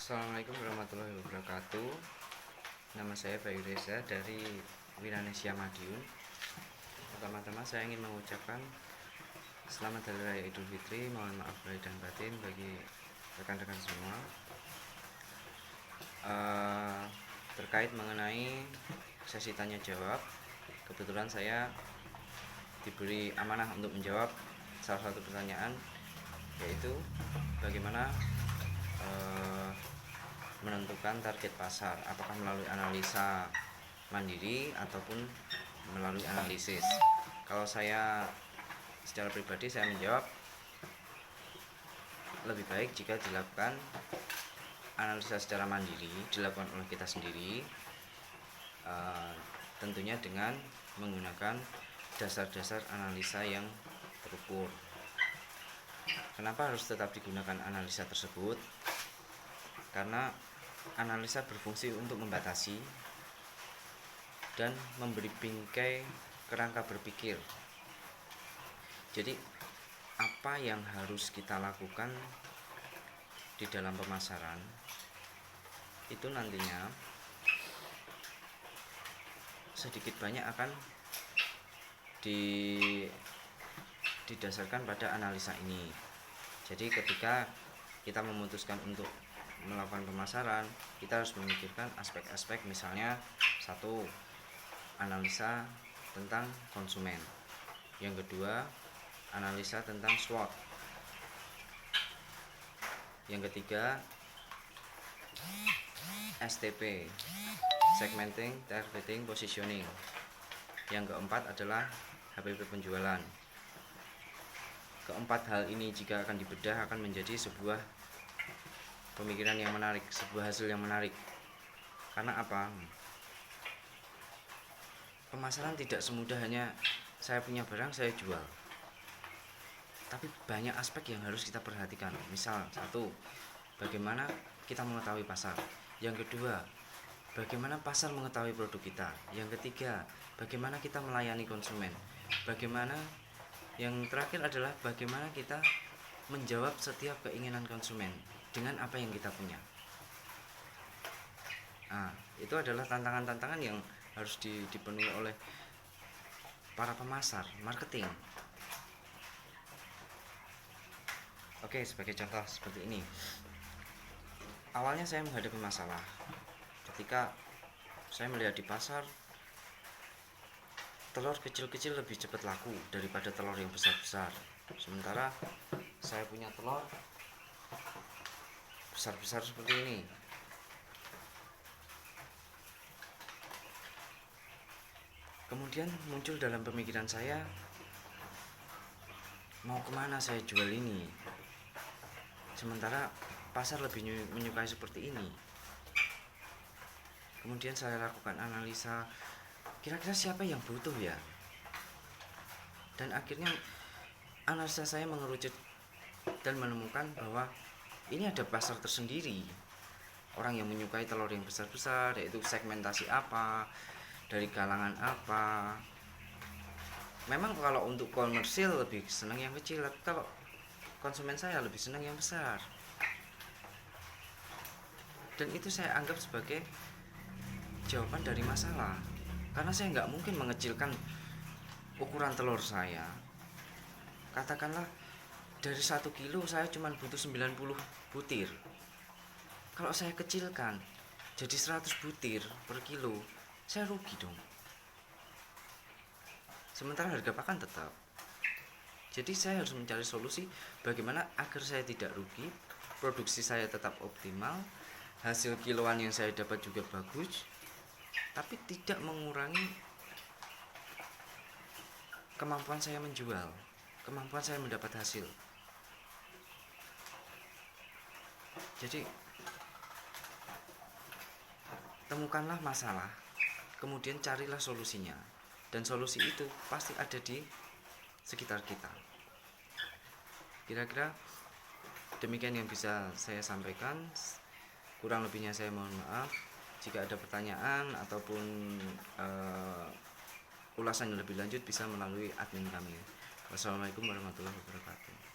Assalamualaikum warahmatullahi wabarakatuh. Nama saya Bayu Reza dari Wiranesia Madiun. Pertama-tama saya ingin mengucapkan selamat Hari Raya Idul Fitri. Mohon maaf lahir dan batin bagi rekan-rekan semua. Terkait mengenai sesi tanya jawab, kebetulan saya diberi amanah untuk menjawab salah satu pertanyaan, yaitu bagaimana menentukan target pasar, apakah melalui analisa mandiri ataupun melalui analisis. Kalau saya secara pribadi saya menjawab lebih baik jika dilakukan analisa secara mandiri, dilakukan oleh kita sendiri, tentunya dengan menggunakan dasar-dasar analisa yang terukur. Kenapa harus tetap digunakan analisa tersebut? Karena analisa berfungsi untuk membatasi dan memberi bingkai kerangka berpikir. Jadi apa yang harus kita lakukan di dalam pemasaran itu nantinya sedikit banyak akan didasarkan pada analisa ini. Jadi ketika kita memutuskan untuk melakukan pemasaran, kita harus memikirkan aspek-aspek, misalnya satu, analisa tentang konsumen. Yang kedua, analisa tentang SWOT. Yang ketiga, STP, segmenting, targeting, positioning. Yang keempat adalah HPP penjualan. Keempat hal ini jika akan dibedah akan menjadi sebuah pemikiran yang menarik, sebuah hasil yang menarik. Karena apa? Pemasaran tidak semudah hanya saya punya barang saya jual, tapi banyak aspek yang harus kita perhatikan. Misal satu, bagaimana kita mengetahui pasar. Yang kedua, bagaimana pasar mengetahui produk kita. Yang ketiga, bagaimana kita melayani konsumen. Bagaimana, yang terakhir adalah bagaimana kita menjawab setiap keinginan konsumen dengan apa yang kita punya. Itu adalah tantangan-tantangan yang harus dipenuhi oleh para pemasar, marketing. Oke, sebagai contoh seperti ini. Awalnya saya menghadapi masalah ketika saya melihat di pasar telur kecil-kecil lebih cepat laku daripada telur yang besar-besar. Sementara saya punya telur besar-besar seperti ini. Kemudian muncul dalam pemikiran saya, mau kemana saya jual ini, sementara pasar lebih menyukai seperti ini. Kemudian saya lakukan analisa, kira-kira siapa yang butuh ya. Dan akhirnya analisa saya mengerucut dan menemukan bahwa ini ada pasar tersendiri, orang yang menyukai telur yang besar-besar, yaitu segmentasi apa, dari kalangan apa. Memang kalau untuk komersil lebih senang yang kecil, tapi kalau konsumen saya lebih senang yang besar. Dan itu saya anggap sebagai jawaban dari masalah, karena saya nggak mungkin mengecilkan ukuran telur saya. Katakanlah dari 1 kilo saya cuma butuh 90 butir. Kalau saya kecilkan jadi 100 butir per kilo, saya rugi dong. Sementara harga pakan tetap. Jadi saya harus mencari solusi bagaimana agar saya tidak rugi, produksi saya tetap optimal, hasil kiloan yang saya dapat juga bagus, tapi tidak mengurangi kemampuan saya menjual, kemampuan saya mendapat hasil. Jadi temukanlah masalah, kemudian carilah solusinya, dan solusi itu pasti ada di sekitar kita. Kira-kira demikian yang bisa saya sampaikan. Kurang lebihnya saya mohon maaf. Jika ada pertanyaan ataupun ulasan yang lebih lanjut bisa melalui admin kami. Wassalamualaikum warahmatullahi wabarakatuh.